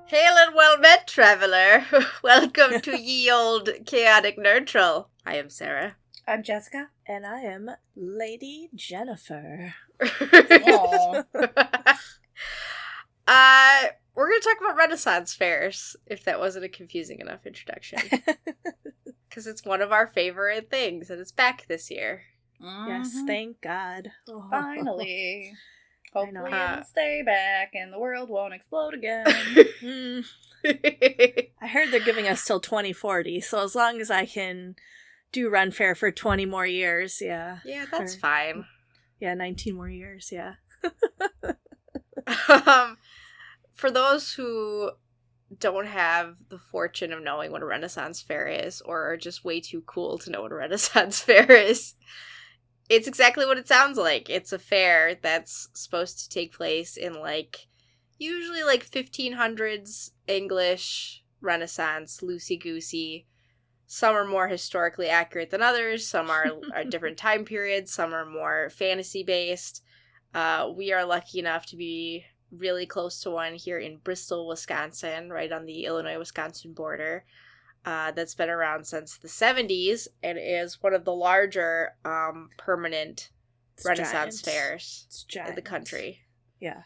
Hail and well met, traveler. Welcome to ye old chaotic Nerdtral. I am Sarah. I'm Jessica. And I am Lady Jennifer. We're going to talk about Renaissance fairs, if that wasn't a confusing enough introduction. Because it's one of our favorite things, and it's back this year. Mm-hmm. Yes, thank God. Finally. Hopefully know. it'll stay back and the world won't explode again. I heard they're giving us till 2040, so as long as I can do Ren Fair for 20 more years, yeah. Yeah, that's fine. Yeah, 19 more years, yeah. For those who don't have the fortune of knowing what a Renaissance fair is, or are just way too cool to know what a Renaissance fair is, it's exactly what it sounds like. It's a fair that's supposed to take place in, usually 1500s English, Renaissance, loosey-goosey. Some are more historically accurate than others. Some are different time periods. Some are more fantasy-based. We are lucky enough to be really close to one here in Bristol, Wisconsin, right on the Illinois-Wisconsin border. That's been around since the 70s and is one of the larger permanent Renaissance fairs in the country. Yeah.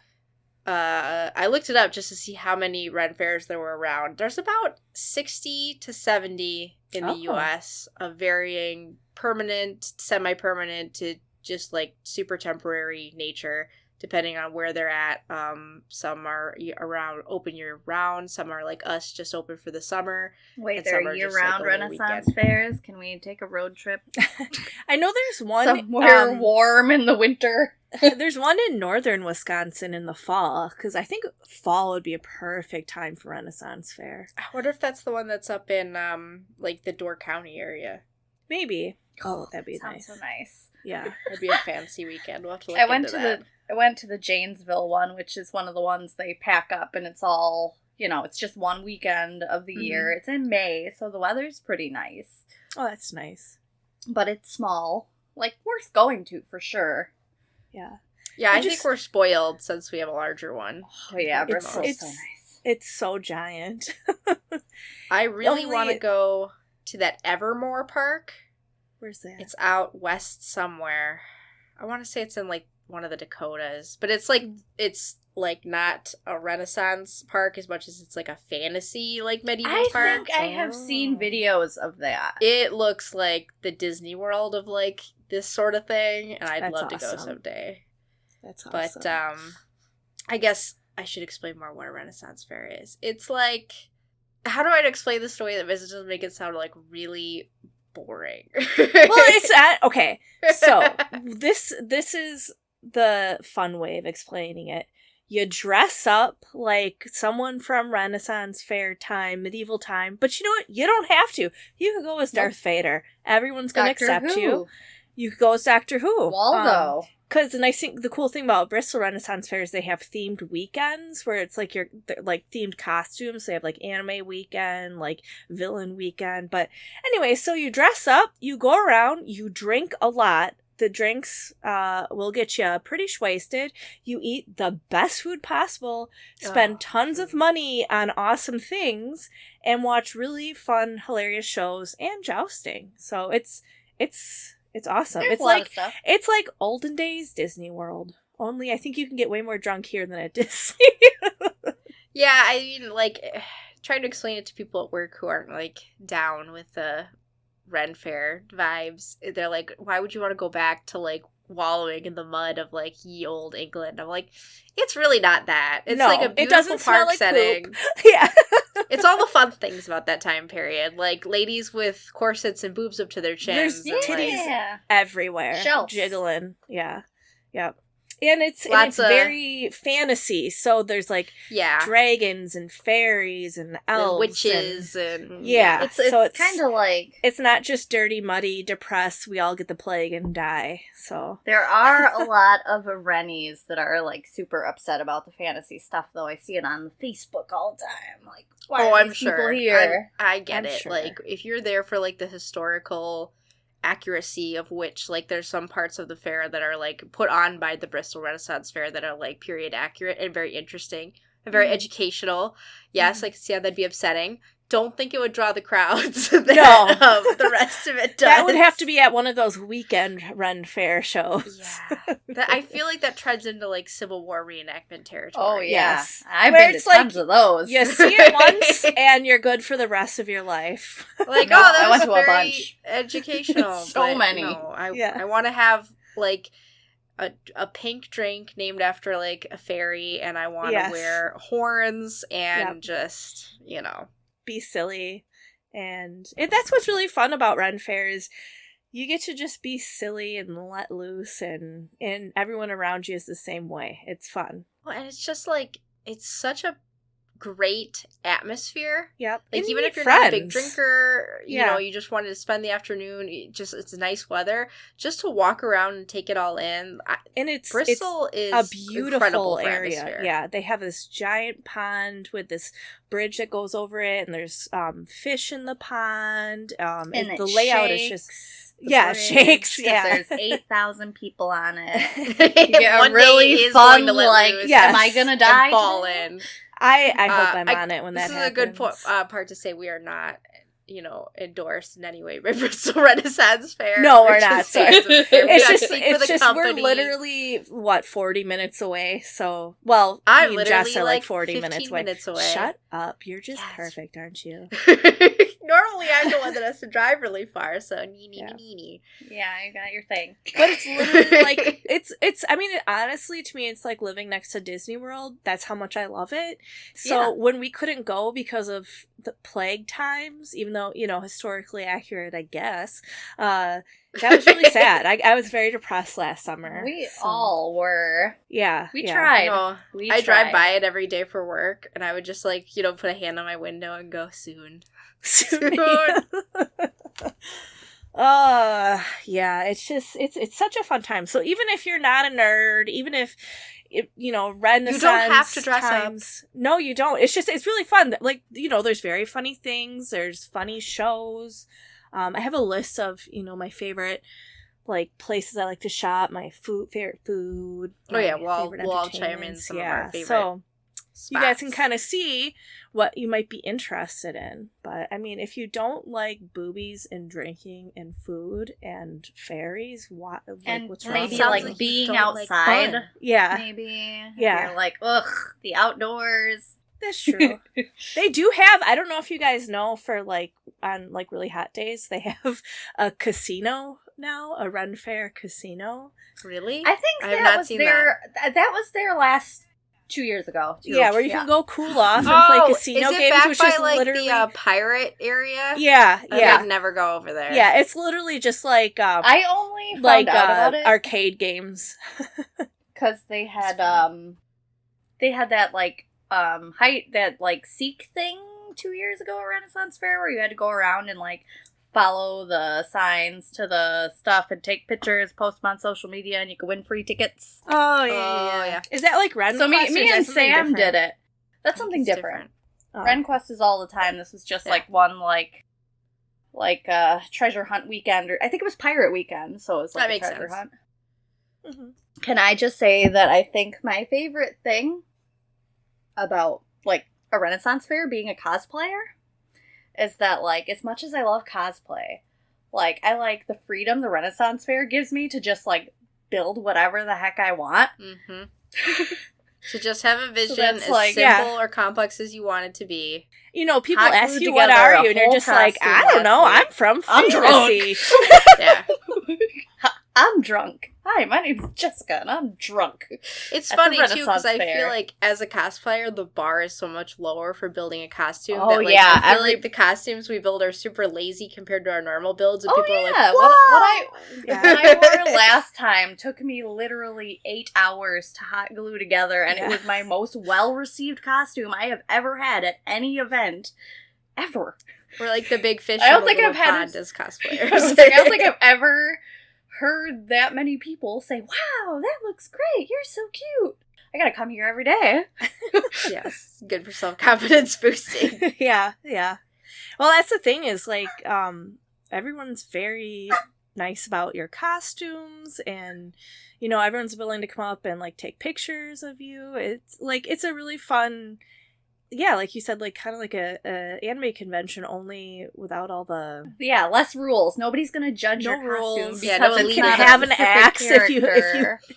I looked it up just to see how many Ren fairs there were around. There's about 60 to 70 in the U.S. of varying permanent, semi-permanent to just super temporary nature, depending on where they're at. Some are around open year-round. Some are like us, just open for the summer. Wait, there are year-round Renaissance fairs? Can we take a road trip? I know there's one somewhere warm in the winter. There's one in northern Wisconsin in the fall, because I think fall would be a perfect time for Renaissance Fair. I wonder if that's the one that's up in the Door County area. Maybe. Oh, that'd be nice. Sounds so nice. Yeah, it'd be a fancy weekend. We'll have to look into that. I went to the Janesville one, which is one of the ones they pack up, and it's all, it's just one weekend of the year. It's in May, so the weather's pretty nice. Oh, that's nice. But it's small. Worth going to, for sure. Yeah. Yeah, I think we're spoiled since we have a larger one. Oh, yeah, Bristol's so nice. It's so giant. I really want to go to that Evermore Park. Where's that? It's out west somewhere. I want to say it's in one of the Dakotas, but it's not a Renaissance park as much as it's a fantasy medieval park. I think I have seen videos of that. It looks like the Disney World of this sort of thing, and I'd love to go someday. That's awesome. But I guess I should explain more what a Renaissance fair is. It's how do I explain this in a way that doesn't make it sound really boring? Well, it's okay. So this is the fun way of explaining it. You dress up like someone from Renaissance Fair time, medieval time, but you know what? You don't have to. You can go as Darth Vader. Everyone's going to accept you. You could go as Doctor Who. Waldo. Because the cool thing about Bristol Renaissance Fair is they have themed weekends where it's themed costumes. They have anime weekend, villain weekend. But anyway, so you dress up, you go around, you drink a lot. The drinks will get you pretty wasted. You eat the best food possible, spend tons of money on awesome things, and watch really fun, hilarious shows and jousting. So it's awesome. There's a lot of stuff. It's like olden days Disney World. Only I think you can get way more drunk here than at Disney. Yeah, I mean, trying to explain it to people at work who aren't down with the Ren Fair vibes. They're why would you want to go back to wallowing in the mud of ye old England? I'm it's really not that. It's a beautiful it doesn't park smell setting. Poop. Yeah. It's all the fun things about that time period. Ladies with corsets and boobs up to their chins. There's titties everywhere. Shelves. Jiggling. Yeah. Yep. And it's very fantasy, so there's dragons and fairies and elves and witches and yeah. It's kind of it's not just dirty, muddy, depressed. We all get the plague and die. So there are a lot of Rennies that are super upset about the fantasy stuff, though. I see it on Facebook all the time. Why are these people here? I get it. Sure. If you're there for the historical accuracy of which, like, there's some parts of the fair that are, like, put on by the Bristol Renaissance Fair that are, like, period accurate and very interesting. very educational. Yes, I can see how that'd be upsetting. Don't think it would draw the crowds that the rest of it does. That would have to be at one of those weekend Renn Fair shows. Yeah. I feel like that treads into, like, Civil War reenactment territory. Oh, yeah. Yes. I've been to tons of those. You see it once, and you're good for the rest of your life. Like, No, that I was went to a very bunch. educational. So many. No, I want to have, like, a pink drink named after, like, a fairy, and I want to wear horns and just, you know. Be silly. And that's what's really fun about Renn Fair is you get to just be silly and let loose, and everyone around you is the same way. It's fun. Well, and it's just, like, it's such a great atmosphere. Yep. Like, and even if you're friends. not a big drinker, you know, you just wanted to spend the afternoon, it's nice weather, just to walk around and take it all in. And Bristol is a beautiful area. Atmosphere. Yeah, they have this giant pond with this bridge that goes over it, and there's fish in the pond. And the layout is just shakes. Yeah, there's 8,000 people on it. You get a really fun, like, am I gonna die? Fall in. I hope I'm on it when that happens. This is a good part to say. We are not, you know, endorsed in any way by Bristol Renaissance Fair. No, we're not. It's just we're literally 40 minutes away. So, I'm me and literally Jess are like 40 minutes away. Shut up! You're just perfect, aren't you? Normally, I'm the one that has to drive really far. So, nee. Yeah, you got your thing. But it's literally like it's. I mean, honestly, to me, it's like living next to Disney World. That's how much I love it. So when we couldn't go because of the plague times, even though, you know, historically accurate, I guess, that was really sad. I was very depressed last summer. We all were. Yeah. We tried. No, I drive by it every day for work, and I would just, like, you know, put a hand on my window and go, soon. Yeah, it's just it's such a fun time. So even if you're not a nerd, even if you know, Renaissance, you don't have to dress up. No, you don't. It's really fun. Like, you know, there's very funny things. There's funny shows. I have a list of, you know, my favorite, like, places I like to shop. My favorite food. Oh yeah, we'll all chime in some of our favorite. So spots. You guys can kind of see what you might be interested in. But, I mean, if you don't like boobies and drinking and food and fairies, what's wrong? Maybe, like being outside. Like Maybe. Yeah. You're like, ugh, the outdoors. That's true. They do have, I don't know if you guys know, for, like, on, like, really hot days, they have a casino now, a Renn Fair casino. Really? I think that was their last 2 years ago. Where you can go cool off and play casino is it games, back which by, is like, literally the pirate area. I'd never go over there. Yeah, it's literally just like I only found out about it arcade games because they had that like Seek thing 2 years ago at Renaissance Fair where you had to go around and like follow the signs to the stuff and take pictures, post them on social media, and you could win free tickets. Oh, yeah. Is that like Renn So Quest, me and Sam did it. That's something different. Renn Quest is all the time. This was just like one like treasure hunt weekend, or I think it was pirate weekend, so it was like a treasure hunt. Mm-hmm. Can I just say that I think my favorite thing about like a Renaissance Fair being a cosplayer is that, like, as much as I love cosplay, like, I like the freedom the Renaissance Fair gives me to just, like, build whatever the heck I want. Mm-hmm. To just have a vision as like, simple or complex as you want it to you. You know, people ask you, what are you? And you're just like, I don't know, I'm from fantasy. Yeah. I'm drunk. Hi, my name's Jessica, and I'm drunk. It's funny, too, because I feel like as a cosplayer, the bar is so much lower for building a costume. Oh, that, like, yeah. I feel like the costumes we build are super lazy compared to our normal builds. And people are like, what I wore last time took me literally 8 hours to hot glue together, and it was my most well-received costume I have ever had at any event, ever. We're like the big fish I don't in think the I've had pond as cosplayers. I don't think I've ever heard that many people say, wow, that looks great, you're so cute. I gotta come here every day. Yes, good for self-confidence boosting. Yeah. Well, that's the thing is, like, everyone's very nice about your costumes, and you know, everyone's willing to come up and like take pictures of you. It's like, it's a really fun, yeah, like you said, like kind of like a anime convention, only without all the less rules. Nobody's gonna judge your costume because you can have an axe if you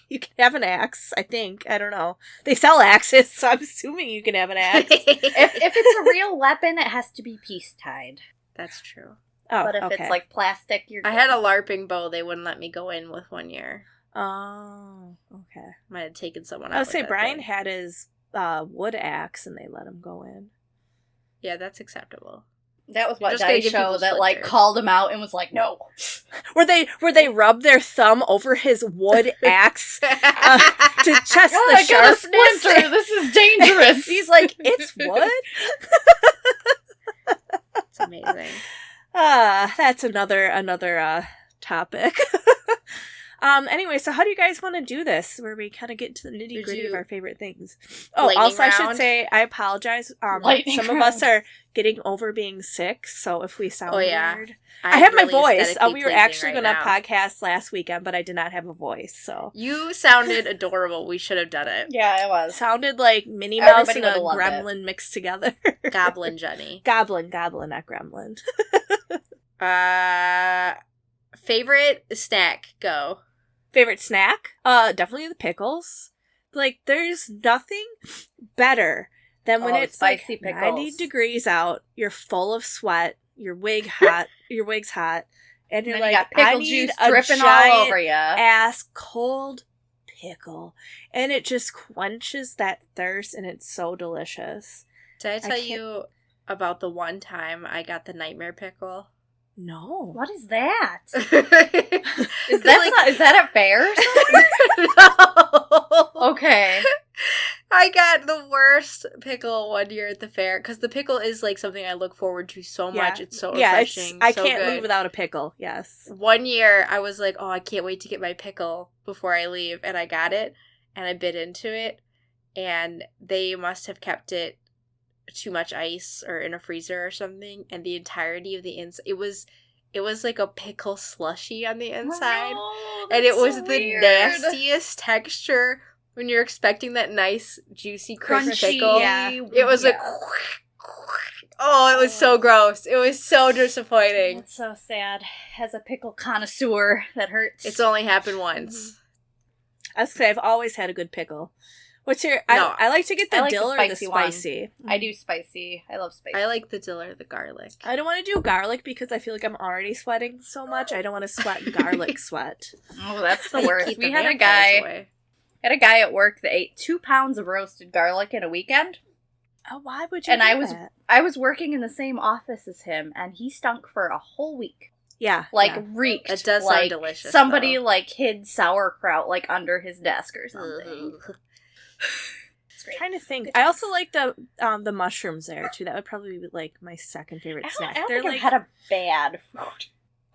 you can have an axe. I think, I don't know. They sell axes, so I'm assuming you can have an axe. if it's a real weapon, it has to be peace tied. That's true. Oh, but if it's like plastic, you're good. I had a LARPing bow. They wouldn't let me go in with 1 year. Oh, okay. Might have taken someone out. I would say Brian had his wood axe, and they let him go in. Yeah, that's acceptable. That was what Dice Show that like called him out and was like, no. Where they rub their thumb over his wood axe to test the sharpness. This is dangerous. He's like, it's wood. It's amazing. That's another topic. Anyway, so how do you guys want to do this, where we kind of get to the nitty-gritty of our favorite things? Oh, also, I should say, I apologize. Some of us are getting over being sick, so if we sound weird. I have my voice. We were actually going to podcast last weekend, but I did not have a voice, so. You sounded adorable. We should have done it. Yeah, it was. Sounded like Minnie Mouse and a gremlin mixed together. Goblin Jenny. Goblin, not gremlin. Favorite snack, go. Favorite snack? Definitely the pickles. Like, there's nothing better than when it's spicy like pickles. 90 degrees out, you're full of sweat, your wig's hot, and you're like, got pickle I need juice a dripping giant all over you. Ass cold pickle. And it just quenches that thirst, and it's so delicious. Did I tell you about the one time I got the nightmare pickle? No. What is that? Is that at fair or something? No. Okay. I got the worst pickle one year at the fair, because the pickle is like something I look forward to so much. It's so refreshing. I can't leave without a pickle. Yes. One year I was like, oh, I can't wait to get my pickle before I leave, and I got it, and I bit into it, and they must have kept it too much ice or in a freezer or something, and the entirety of the inside, it was like a pickle slushy on the inside. Oh, and it was so the weird. nastiest texture when you're expecting that nice juicy crunchy pickle. Yeah. It was like, oh, it was so gross. It was so disappointing. It's so sad. As a pickle connoisseur, that hurts. It's only happened once. I was gonna say, I've always had a good pickle. What's your... I like to get the dill or the spicy. I do spicy. I love spicy. I like the dill or the garlic. I don't want to do garlic because I feel like I'm already sweating so much. I don't want to sweat garlic sweat. Oh, that's the worst. We had a guy at work that ate 2 pounds of roasted garlic in a weekend. Oh, why would you do that? I was working in the same office as him, and he stunk for a whole week. Yeah. Reeked. It does sound delicious. Somebody, hid sauerkraut, under his desk or something. I'm trying to think. I also like the mushrooms there too. That would probably be my second favorite snack. I don't think I've had a bad food.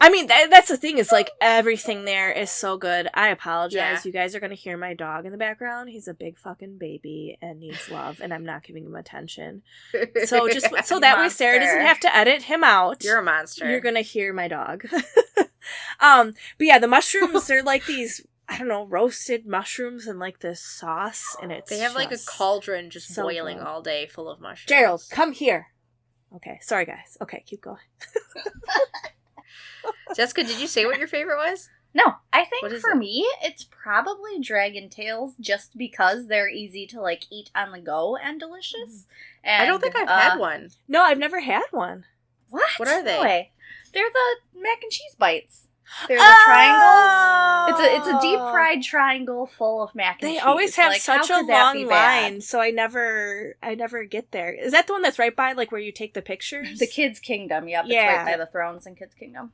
I mean, that's the thing, is everything there is so good. I apologize. Yeah. You guys are going to hear my dog in the background. He's a big fucking baby and needs love, and I'm not giving him attention. So just so that way Sarah doesn't have to edit him out. You're a monster. You're going to hear my dog. But yeah, the mushrooms, they're like these, I don't know, roasted mushrooms and this sauce, and they have a cauldron just so boiling good. All day full of mushrooms. Gerald, come here. Okay, sorry guys. Okay, keep going. Jessica, did you say what your favorite was? No, I think for me, it's probably Dragon Tails, just because they're easy to eat on the go and delicious. And, I don't think I've had one. No, I've never had one. What? What are they? No way. They're the mac and cheese bites. They're the triangles. It's a deep fried triangle full of mac and cheese. They always have such a long line, so I never get there. Is that the one that's right by where you take the pictures? The Kids Kingdom, yep. Yeah. It's right by the thrones in Kids Kingdom.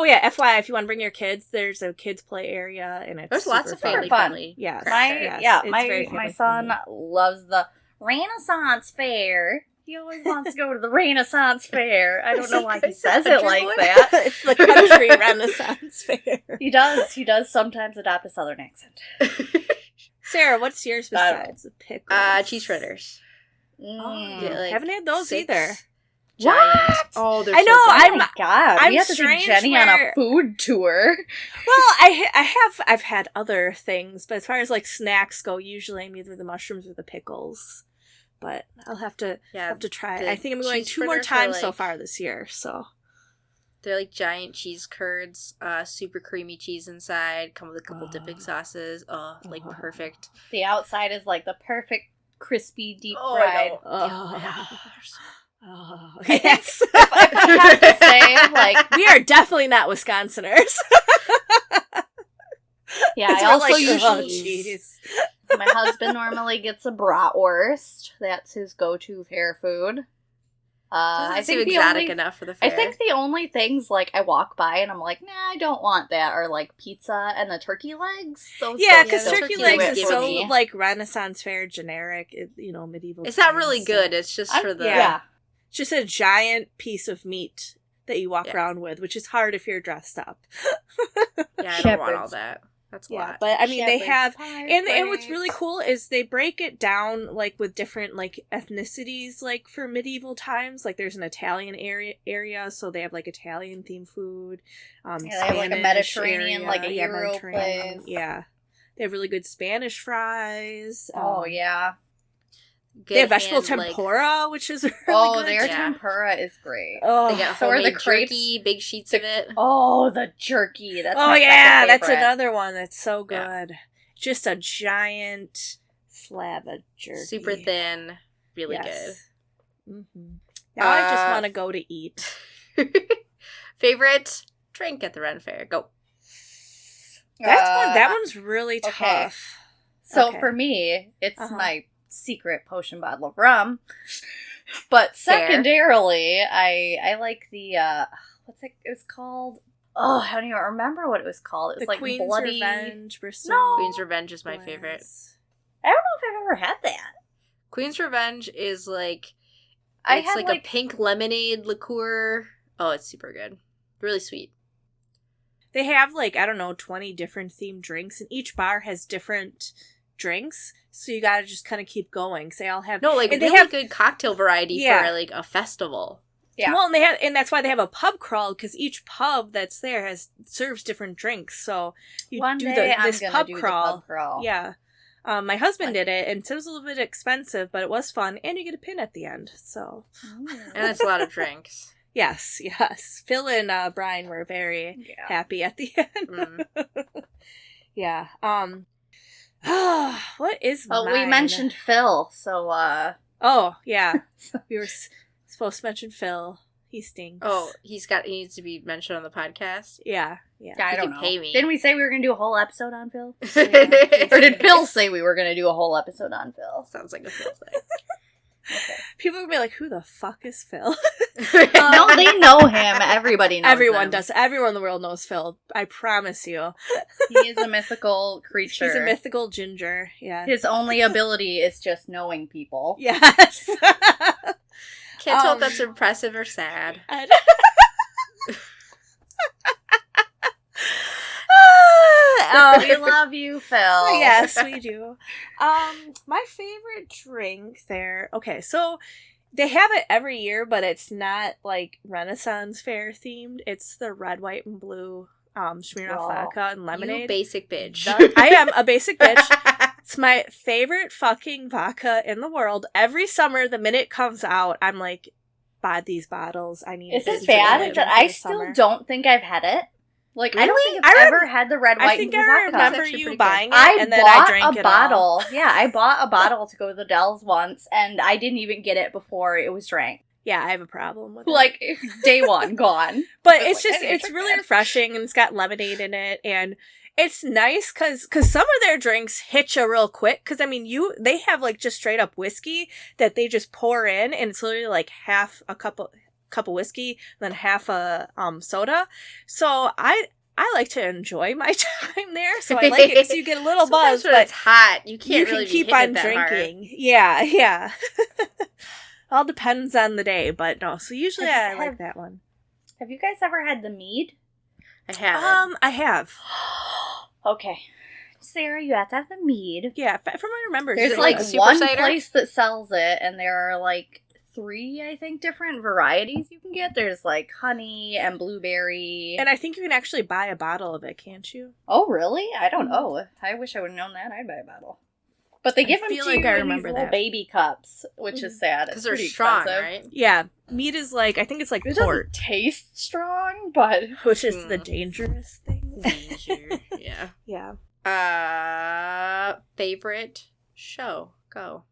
Oh yeah, FYI, if you want to bring your kids, there's a kids play area, and it's there's lots of family friendly. Yes. My son loves the Renaissance Fair. He always wants to go to the Renaissance Fair. I don't know why he says it like that. It's the country Renaissance Fair. He does sometimes adopt a southern accent. Sarah, what's yours besides the pickles? Cheese fritters. Haven't had those either. giant. Oh, they're I know. So good. Oh my god, we have to take Jenny on a food tour. Well, I've had other things, but as far as like snacks go, usually I'm either the mushrooms or the pickles. But I'll have to try. I think I'm going 2 more times so far this year. So they're like giant cheese curds, super creamy cheese inside. Come with a couple dipping sauces. Oh, like perfect. The outside is like the perfect crispy deep fried. Yes. If I have to say, like, we are definitely not Wisconsiners. Yeah, I also usually cheese. My husband normally gets a bratwurst. That's his go-to fair food. I think exotic enough for the fair. I think the only things like I walk by and I'm like, nah, I don't want that, are like pizza and the turkey legs. Because turkey legs is so like Renaissance Fair generic, medieval. It's not really good. It's just for the It's just a giant piece of meat that you walk around with, which is hard if you're dressed up. I don't want all that. That's a lot. But I mean, they have, and what's really cool is they break it down like with different like ethnicities, like for medieval times. Like there's an Italian area, so they have like Italian themed food. They have like a Mediterranean, like a Euro place. Yeah, they have really good Spanish fries. Oh yeah. They have vegetable tempura, which is really good. Oh, their tempura is great. Oh, they got the crepes, jerky, big sheets of it. Oh, the jerky. That's that's another one that's so good. Yeah. Just a giant slab of jerky. Super thin. Really good. Mm-hmm. Now I just want to go to eat. Favorite drink at the Renn Fair? Go. That one's really tough. So for me, it's my secret potion bottle of rum, but secondarily I like the what's it was called, I don't even remember what it was called. It was like Queen's bloody Revenge. Bristol. No, Queen's Revenge is my favorite. I don't know if I've ever had that. Queen's Revenge is like it's like a pink lemonade liqueur. Oh, it's super good, really sweet. They have 20 different themed drinks, and each bar has different drinks, so you gotta just kind of keep going. So they all have they have good cocktail variety for like a festival. Yeah. Well, and that's why they have a pub crawl, because each pub that's there serves different drinks. So you One do day this I'm pub do crawl. The pub crawl. Yeah. My husband did it, and so it was a little bit expensive, but it was fun, and you get a pin at the end. So and it's a lot of drinks. Yes. Phil and Brian were very happy at the end. Yeah. What is mine? We mentioned Phil, so oh yeah, we were supposed to mention Phil. He stinks. Oh, he needs to be mentioned on the podcast. Yeah. I don't know. Pay me. Didn't we say we were going to do a whole episode on Phil? Yeah. Or did Phil say we were going to do a whole episode on Phil? Sounds like a Phil thing. Okay. People would be like, "Who the fuck is Phil?" No, they know him. Everybody knows Everyone him. does. Everyone in the world knows Phil. I promise you. He is a mythical creature. He's a mythical ginger. Yeah. His only ability is just knowing people. Yes. Can't tell if that's impressive or sad. We love you, Phil. Yes, we do. My favorite drink there. Okay, so they have it every year, but it's not like Renaissance Fair themed. It's the red, white, and blue Smirnoff vodka and lemonade. You basic bitch. I am a basic bitch. It's my favorite fucking vodka in the world. Every summer, the minute it comes out, I'm like, buy these bottles. I need. Is it bad? I still don't think I've had it. Like, really? I don't think I've ever had the red, white, and blue vodka. I remember you buying it, and then I drank it all. Yeah, I bought a bottle to go to the Dells once, and I didn't even get it before it was drank. Yeah, I have a problem with it. Like, day one, gone. But it's just, it's really refreshing, and it's got lemonade in it, and it's nice because some of their drinks hit you real quick. Because, I mean, they have, like, just straight up whiskey that they just pour in, and it's literally, like, half a cup of whiskey, then half a soda. So I like to enjoy my time there. So I like it because you get a little buzz, but it's hot. You can't keep on drinking. Hard. Yeah. All depends on the day, but no. So usually I like that one. Have you guys ever had the mead? I haven't. I have. Okay. Sarah, you have to have the mead. Yeah, from what I remember. There's like one place that sells it, and there are like 3, I think, different varieties you can get. There's like honey and blueberry. And I think you can actually buy a bottle of it, can't you? Oh, really? I don't know. I wish I would have known that. I'd buy a bottle. But they give them to you in these little baby cups, which is sad. Because they're strong, expensive. right? Yeah. Mead is like, I think it's like it port. Doesn't taste strong, but... Which is the dangerous thing. Danger, yeah. Yeah. Favorite show? Go.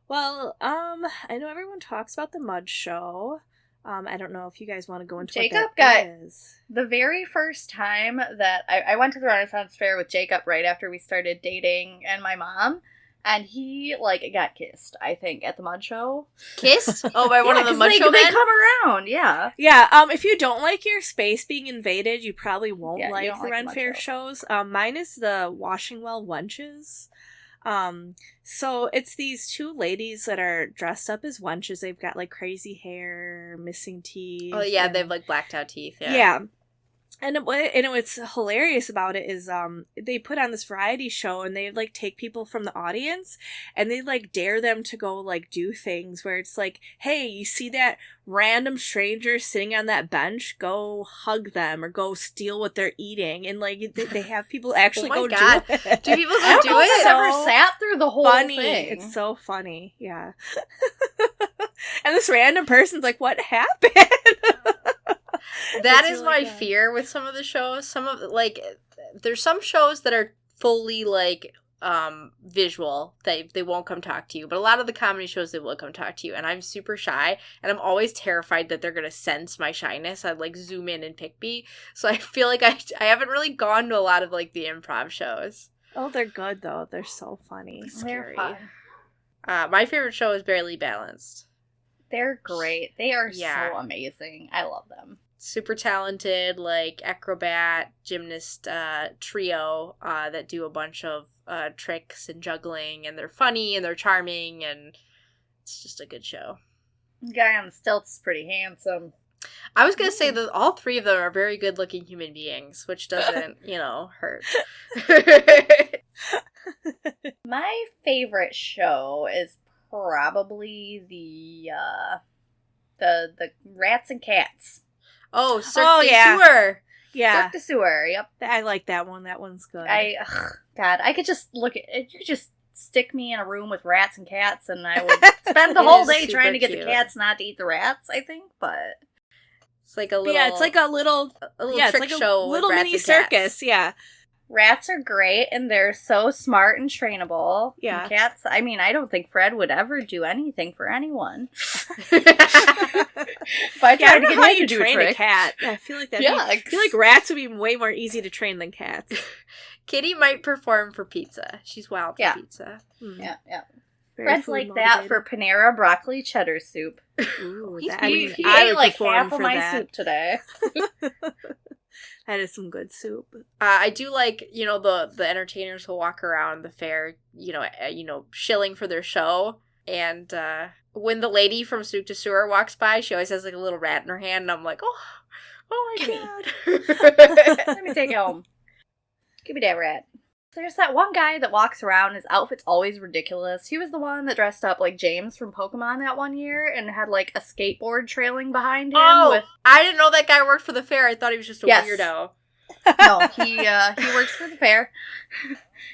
Well, I know everyone talks about the Mud Show. I don't know if you guys want to go into Jacob what that is. The very first time that I went to the Renaissance Fair with Jacob right after we started dating and my mom, and he, like, got kissed, I think, at the Mud Show. Kissed? Oh, by one of the Mud Show men? They come around, yeah. Yeah, if you don't like your space being invaded, you probably won't like the Renn Fair shows. Mine is the Washing Well Wenches. So it's these 2 ladies that are dressed up as wenches. They've got like crazy hair, missing teeth. Oh yeah, they have like blacked out teeth. Yeah. And what's hilarious about it is they put on this variety show and they like take people from the audience and they like dare them to go like do things where it's like, hey, you see that random stranger sitting on that bench, go hug them or go steal what they're eating, and like they have people actually do it. Do people go do it? I've never sat through the whole thing. It's so funny, yeah. And this random person's like, what happened? That is my fear with some of the shows. Some of, like, there's some shows that are fully, like, visual. They won't come talk to you. But a lot of the comedy shows, they will come talk to you. And I'm super shy. And I'm always terrified that they're going to sense my shyness. I'd, like, zoom in and pick me. So I feel like I haven't really gone to a lot of, like, the improv shows. Oh, they're good, though. They're so funny. Scary. My favorite show is Barely Balanced. They're great. They are so amazing. I love them. Super talented, like, acrobat, gymnast trio that do a bunch of tricks and juggling, and they're funny, and they're charming, and it's just a good show. The guy on the stilts is pretty handsome. I was going to say that all 3 of them are very good-looking human beings, which doesn't, hurt. My favorite show is probably the Rats and Cats. Oh, Cirque du Sewer. Yeah. Cirque du Sewer, yep. I like that one. That one's good. God, I could just look at it. You could just stick me in a room with rats and cats and I would spend the whole day trying to get the cats not to eat the rats, I think, but... It's like a little... Yeah, it's like a little trick show with little rats mini and circus, cats. yeah. Rats are great, and they're so smart and trainable. Yeah. And cats, I mean, I don't think Fred would ever do anything for anyone. If I tried to get him to do train a cat, I feel like that. Yeah, I feel like rats would be way more easy to train than cats. Kitty might perform for pizza. She's wild for pizza. Yeah. Very Fred's like that for Panera broccoli cheddar soup. Ooh, he I ate would like perform half for of my that. soup today. That is some good soup. I do like, the entertainers who walk around the fair, shilling for their show. And when the lady from Cirque du Sewer walks by, she always has like a little rat in her hand, and I'm like, oh my god. Let me take it home. Give me that rat. There's that one guy that walks around, his outfit's always ridiculous. He was the one that dressed up like James from Pokemon that one year and had like a skateboard trailing behind him. Oh, I didn't know that guy worked for the fair. I thought he was just a weirdo. No, he works for the fair.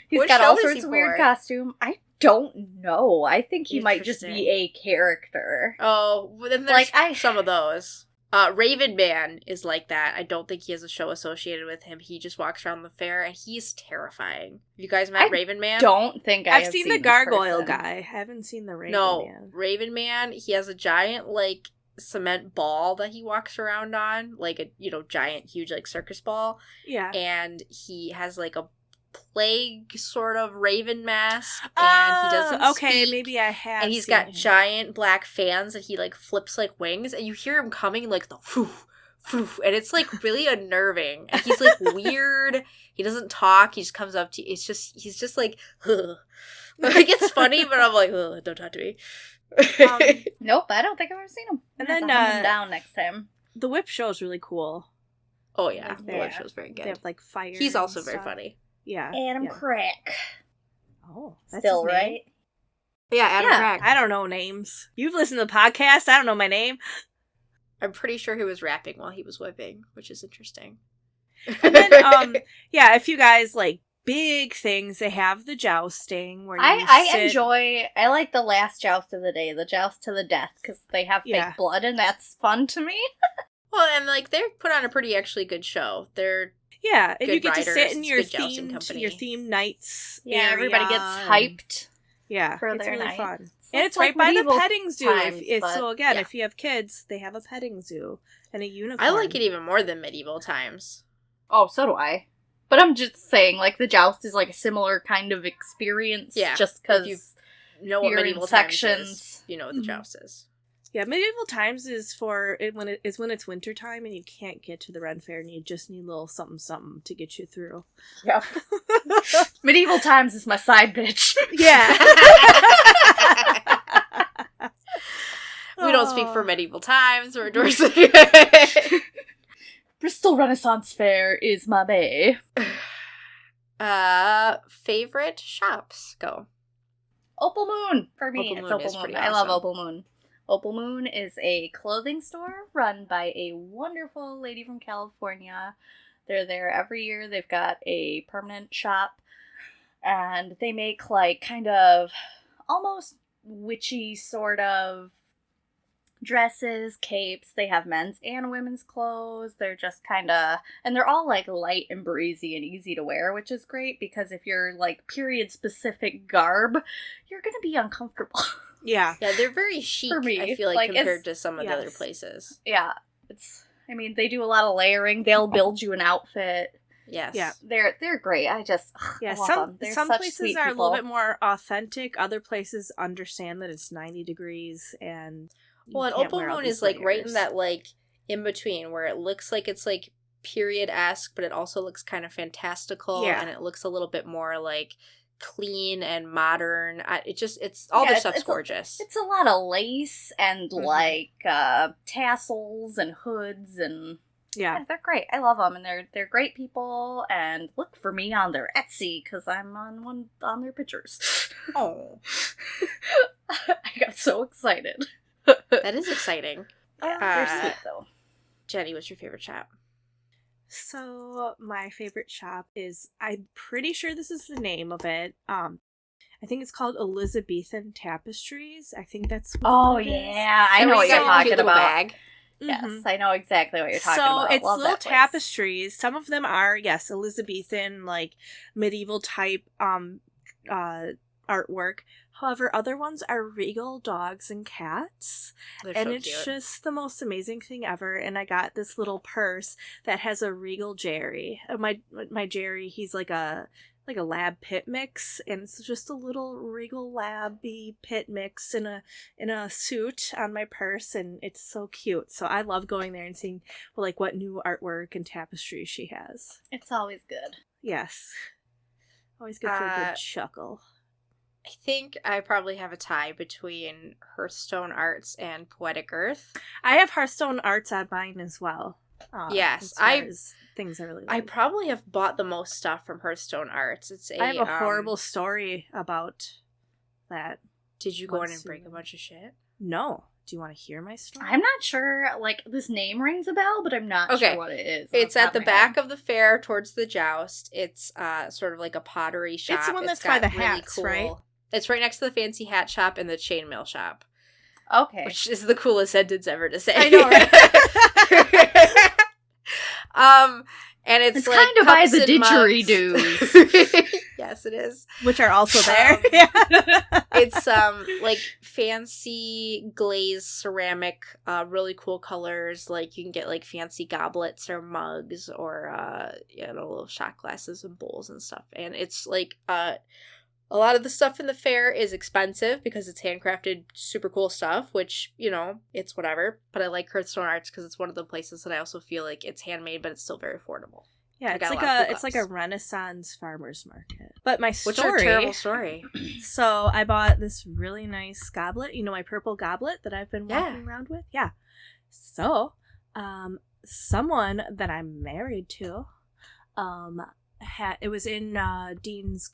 He's got all sorts of weird costume. I don't know. I think he might just be a character. Oh, well, then there's some of those. Raven Man is like that. I don't think he has a show associated with him. He just walks around the fair, and he's terrifying. You guys met Raven Man? Don't think I've seen the gargoyle guy. I haven't seen the Raven Man. No, Raven Man, he has a giant, like, cement ball that he walks around on. Like a, giant, huge, like, circus ball. Yeah. And he has, like, a plague sort of raven mask, and he doesn't speak, maybe I have, and he's got giant black fans that he like flips like wings, and you hear him coming like the foof foof, and it's like really unnerving, and he's like weird. He doesn't talk, he just comes up to you. He's just like ugh. Like, it's funny, but I'm like, ugh, don't talk to me. Nope, I don't think I've ever seen him. And then him down next time. The whip show is really cool. Oh yeah, the whip show's very good. They have like fire. He's also very funny. Yeah. Adam Crack. Oh, that's still his name? right. Yeah, Adam Crack. I don't know names. You've listened to the podcast. I don't know my name. I'm pretty sure he was rapping while he was whipping, which is interesting. And then, if you guys like big things, they have the jousting where I like the last joust of the day, the joust to the death, because they have fake blood, and that's fun to me. Well, and like they put on a pretty actually good show. They're and you get riders. to sit in your your themed nights. Yeah, everybody gets hyped. Yeah, for it's their really night. fun. So And it's right by the petting zoo. So again, if you have kids, they have a petting zoo and a unicorn. I like it even more than medieval times. Oh, so do I. But I'm just saying, like, the joust is like a similar kind of experience. Yeah, just because you know what medieval times is, you know what the joust is. Yeah, medieval times is when it's winter time and you can't get to the Renn Fair and you just need a little something to get you through. Yep. Medieval times is my side bitch. Yeah. We don't speak for medieval times or endorsing. Bristol Renaissance Faire is my bae. Favorite shops? Go. Opal Moon for me. Opal it's Moon Opal is Moon. pretty I love awesome. Opal Moon. Opal Moon is a clothing store run by a wonderful lady from California. They're there every year. They've got a permanent shop, and they make like kind of almost witchy sort of dresses, capes. They have men's and women's clothes. They're just kind of, and they're all like light and breezy and easy to wear, which is great because if you're like period specific garb, you're gonna be uncomfortable. Yeah, they're very chic. For me, I feel like compared to some of the other places. Yeah, they do a lot of layering. They'll build you an outfit. Yes. Yeah. They're great. I love them. They're some such places sweet are people. a little bit more authentic. Other places understand that it's 90 degrees and and Opal Moon is like right in that like in between where it looks like it's like period-esque, but it also looks kind of fantastical, and it looks a little bit more like clean and modern. It's all their stuff's gorgeous. It's a lot of lace and like tassels and hoods and they're great. I love them, and they're great people. And look for me on their Etsy because I'm on their pictures. Oh, I got so excited. That is exciting. They're sweet though. Jenny, what's your favorite shop? So my favorite shop is, I'm pretty sure this is the name of it. I think it's called Elizabethan Tapestries. I think that's what it is. Yeah, I know what you're talking about. Bag. Yes, I know exactly what you're talking about. So it's Love little that place. tapestries. Some of them are, Elizabethan, like medieval type artwork. However, other ones are regal dogs and cats. They're and so it's cute. just the most amazing thing ever. And I got this little purse that has a regal Jerry. My Jerry, he's like a lab pit mix, and it's just a little regal labby pit mix in a suit on my purse, and it's so cute. So I love going there and seeing what new artwork and tapestry she has. It's always good. Yes. Always good for a good chuckle. I think I probably have a tie between Hearthstone Arts and Poetic Earth. I have Hearthstone Arts on mine as well. Yes, things I really like. I probably have bought the most stuff from Hearthstone Arts. I have a horrible story about that. Did you go in and break a bunch of shit? No. Do you want to hear my story? I'm not sure. This name rings a bell, but I'm not sure what it is. It's at the back of the fair towards the joust. It's sort of like a pottery shop. It's the one that's by the hats, right? It's right next to the fancy hat shop and the chainmail shop. Okay. Which is the coolest sentence ever to say. I know, right? And it's like kind of by the didgeridoos. Yes, it is. Which are also there. It's like fancy glazed ceramic, really cool colors. Like you can get like fancy goblets or mugs or little shot glasses and bowls and stuff. And it's like a lot of the stuff in the fair is expensive because it's handcrafted, super cool stuff, which, it's whatever. But I like Hearthstone Arts because it's one of the places that I also feel like it's handmade, but it's still very affordable. Yeah, it's like a Renaissance farmer's market. But my story... What's your terrible story? So I bought this really nice goblet. My purple goblet that I've been walking around with? Yeah. So, someone that I'm married to, it was in Dean's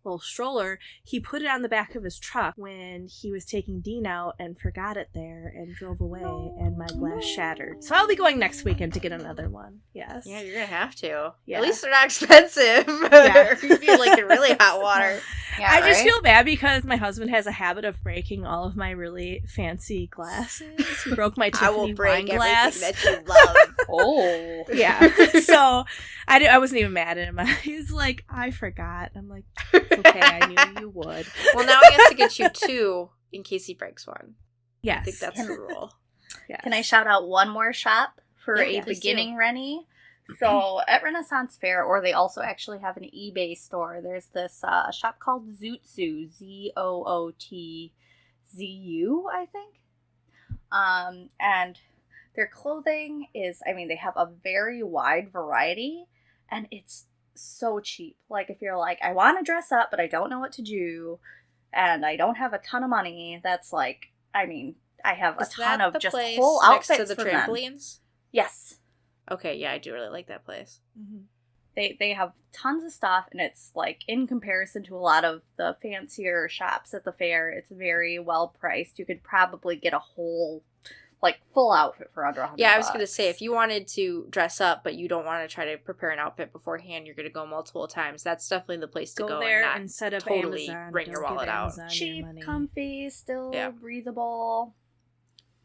little stroller, he put it on the back of his truck when he was taking Dean out and forgot it there and drove away, and my glass shattered. So I'll be going next weekend to get another one. Yes. Yeah, you're gonna have to. Yeah. At least they're not expensive. Yeah. You feel like they're really hot water. Yeah, I just feel bad because my husband has a habit of breaking all of my really fancy glasses. He broke my Tiffany I will break wine glass. everything that you love. Oh. Yeah. So I wasn't even mad at him. He's like, I forgot. I'm like, it's okay. I knew you would. Well, now I have to get you 2 in case he breaks one. Yes. I think that's the rule. Yes. Can I shout out one more shop for a please beginning Rennie? So at Renaissance Fair, or they also actually have an eBay store, there's this shop called Zootzu, Zootzu, I think. And their clothing is, I mean, they have a very wide variety, and it's so cheap. Like, if you're like, I want to dress up, but I don't know what to do, and I don't have a ton of money, that's like, I mean, I have a ton of just whole outfits next to the for trampolines? them. Yes. Okay, yeah, I do really like that place. Mm-hmm. They have tons of stuff, and it's like, in comparison to a lot of the fancier shops at the fair, it's very well priced. You could probably get a whole, like, full outfit for under $100. Yeah, I was going to say, if you wanted to dress up, but you don't want to try to prepare an outfit beforehand, you're going to go multiple times. That's definitely the place to go there and not instead of totally Amazon. bring your wallet out. Cheap, comfy, still breathable.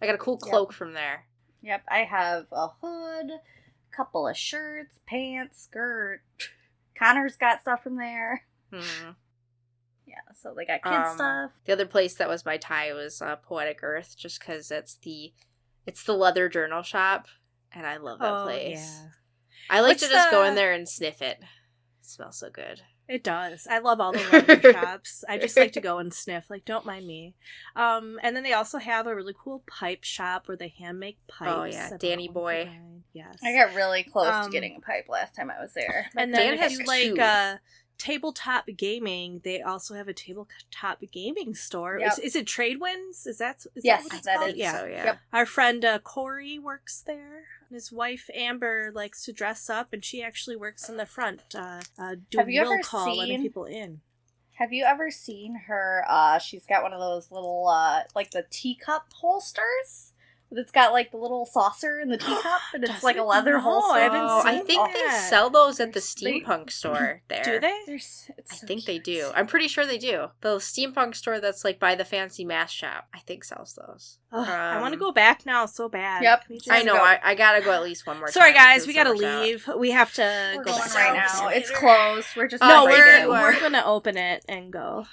I got a cool cloak from there. Yep, I have a hood, couple of shirts, pants, skirt. Connor's got stuff from there. Hmm. Yeah, so they got kid stuff. The other place that was my tie was Poetic Earth, just because it's the leather journal shop, and I love that place. Yeah. I like to just go in there and sniff it. It smells so good. It does. I love all the leather shops. I just like to go and sniff. Like, don't mind me. And then they also have a really cool pipe shop where they hand make pipes. Oh, yeah. Danny Boy. Yes. I got really close to getting a pipe last time I was there. And then if you like tabletop gaming, they also have a tabletop gaming store. Yep. Is it Tradewinds? Yes, that what it's that called? is. Yeah. So, yeah. Yep. Our friend Corey works there. His wife Amber likes to dress up, and she actually works in the front, doing roll call, letting people in. Have you ever seen her? She's got one of those little, like the teacup holsters. It's got like the little saucer in the teacup, and it's like a leather holster. I haven't seen I think they sell those at the steampunk store there. Do they? I think they do. I'm pretty sure they do. The steampunk store that's like by the fancy mask shop, I think sells those. I want to go back now so bad. Yep. I know. I gotta go at least one more time. Sorry, guys. We gotta leave. We have to We're go going back right now. It's closed. We're just we're gonna open it and go.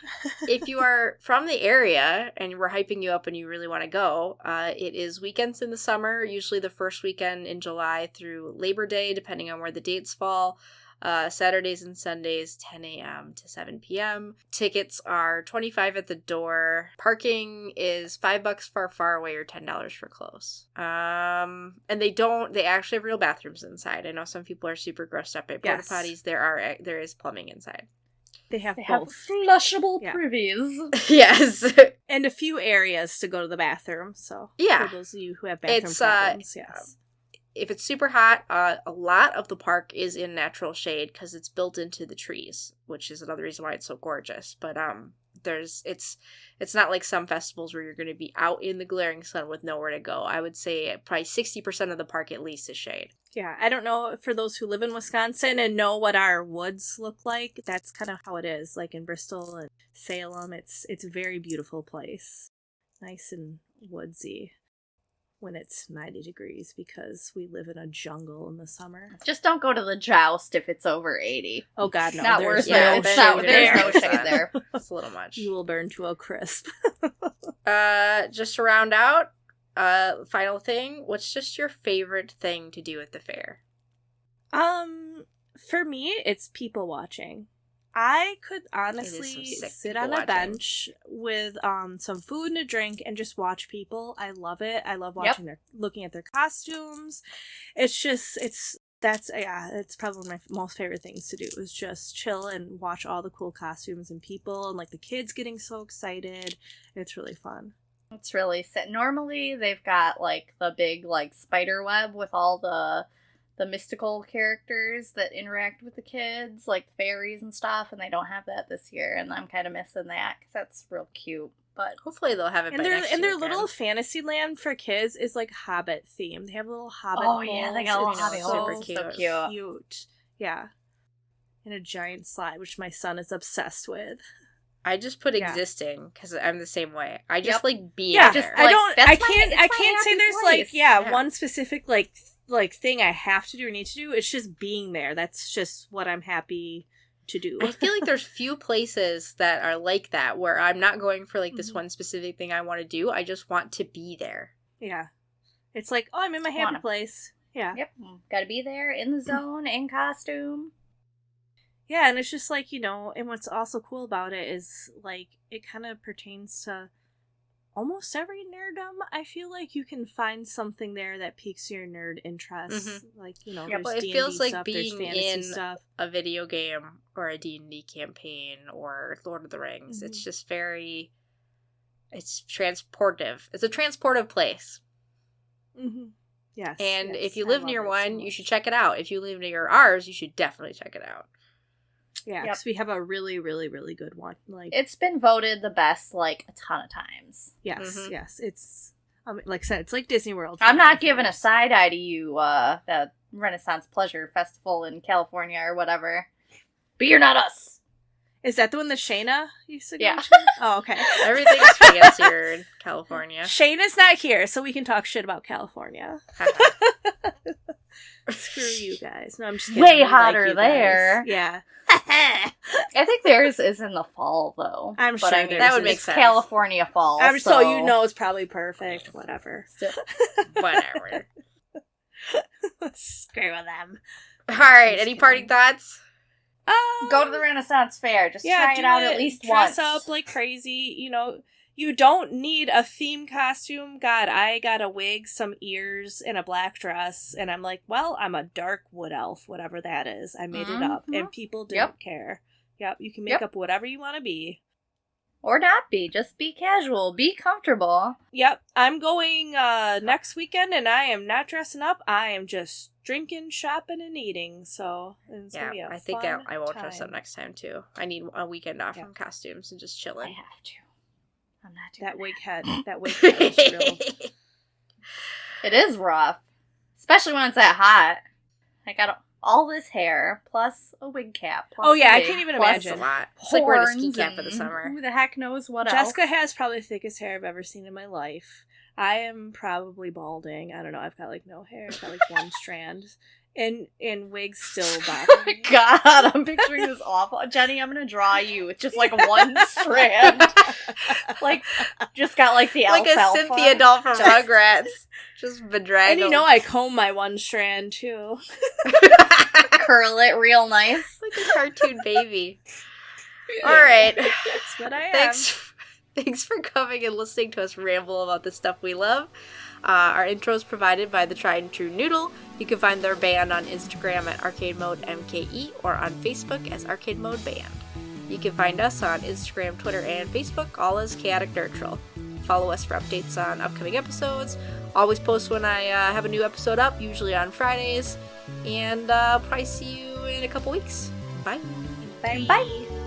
If you are from the area and we're hyping you up and you really want to go, it is weekends in the summer, usually the first weekend in July through Labor Day, depending on where the dates fall. Saturdays and Sundays, 10 a.m. to 7 p.m. Tickets are $25 at the door. Parking is $5 for far away or $10 for close. And they actually have real bathrooms inside. I know some people are super grossed up at porta potties. There is plumbing inside. They have flushable privies. Yes. And a few areas to go to the bathroom. So yeah, for those of you who have bathroom problems, yes. If it's super hot, a lot of the park is in natural shade because it's built into the trees, which is another reason why it's so gorgeous. But it's not like some festivals where you're going to be out in the glaring sun with nowhere to go. I would say probably 60% of the park at least is shade. Yeah, I don't know for those who live in Wisconsin and know what our woods look like. That's kind of how it is. Like in Bristol and Salem, it's a very beautiful place, nice and woodsy. When it's 90 degrees because we live in a jungle in the summer. Just don't go to the joust if it's over 80. Oh God, no. Not worth it. There's no shade there. It's a little much. You will burn to a crisp. Just to round out, final thing, what's just your favorite thing to do at the fair? For me, it's people watching. I could honestly sit on a bench with some food and a drink and just watch people. I love it. I love watching looking at their costumes. It's probably my most favorite things to do is just chill and watch all the cool costumes and people and like the kids getting so excited. It's really fun. It's really normally they've got like the big like spider web with all the the mystical characters that interact with the kids, like fairies and stuff, and they don't have that this year, and I'm kind of missing that because that's real cute. But hopefully they'll have it. And their little fantasy land for kids is like Hobbit themed. They have little Hobbit. Oh yeah, they got little Hobbit holes. Super So cute. Cute. Yeah. And a giant slide, which my son is obsessed with. I just put existing because I'm the same way. I just like being there. Just, I can't say there's place. One specific like thing I have to do or need to do. It's just being there. That's just what I'm happy to do. I feel like there's few places that are like that where I'm not going for like this one specific thing I want to do. I just want to be there. Yeah. It's like, oh, I'm in my happy place. Yeah. Yep. Gotta be there in the zone, in costume. Yeah, and it's just like, and what's also cool about it is, like, it kind of pertains to almost every nerddom. I feel like you can find something there that piques your nerd interest. Mm-hmm. Like, there's but it D&D feels like stuff, being in stuff. A video game or a D&D campaign or Lord of the Rings. Mm-hmm. It's just it's transportive. It's a transportive place. Mm-hmm. Yes. And if you live near one, you should check it out. If you live near ours, you should definitely check it out. Yeah, because we have a really, really, really good one. Like, it's been voted the best, like, a ton of times. Yes, yes. It's, like I said, it's like Disney World. I'm not giving a side-eye to you, the Renaissance Pleasure Festival in California or whatever. But you're not us. Is that the one that Shayna used to go to? Oh, okay. Everything's fancier in California. Shayna's not here, so we can talk shit about California. Screw you guys. No, I'm just kidding. Way hotter there. Yeah. I think theirs is in the fall, though. I'm sure that would make sense. California fall. So it's probably perfect. Whatever. Whatever. Screw them. All right. Any parting thoughts? Go to the Renaissance Fair. Just try it out at least once. Dress up like crazy. You don't need a theme costume. God, I got a wig, some ears, and a black dress. And I'm like, well, I'm a dark wood elf, whatever that is. I made it up. And people didn't care. Yep, you can make up whatever you want to be. Or not be. Just be casual. Be comfortable. Yep, I'm going next weekend, and I am not dressing up. I am just drinking, shopping, and eating. So it's gonna be a I think I will dress up next time, too. I need a weekend off from costumes and just chilling. I have to. I'm not doing that wig head. That wig head is real. It is rough. Especially when it's that hot. I got all this hair, plus a wig cap. Plus I can't even imagine. A lot. It's like wearing a ski cap in the summer. Who the heck knows what else? Jessica has probably the thickest hair I've ever seen in my life. I am probably balding. I don't know. I've got like no hair. I've got like one strand. And wigs still bother me. God, I'm picturing this awful. Jenny, I'm gonna draw you with just like one strand. Like, just got like the like alfalfa. Like a Cynthia doll from Rugrats. Just bedraggled. And I comb my one strand too. Curl it real nice. Like a cartoon baby. Alright. That's what I am. Thanks for coming and listening to us ramble about the stuff we love. Our intro is provided by the Tried and True Noodle. You can find their band on Instagram at Arcade Mode MKE or on Facebook as Arcade Mode Band. You can find us on Instagram, Twitter, and Facebook, all as Chaotic Nerdtral. Follow us for updates on upcoming episodes. Always post when I have a new episode up, usually on Fridays. And probably see you in a couple weeks. Bye. Bye. Bye.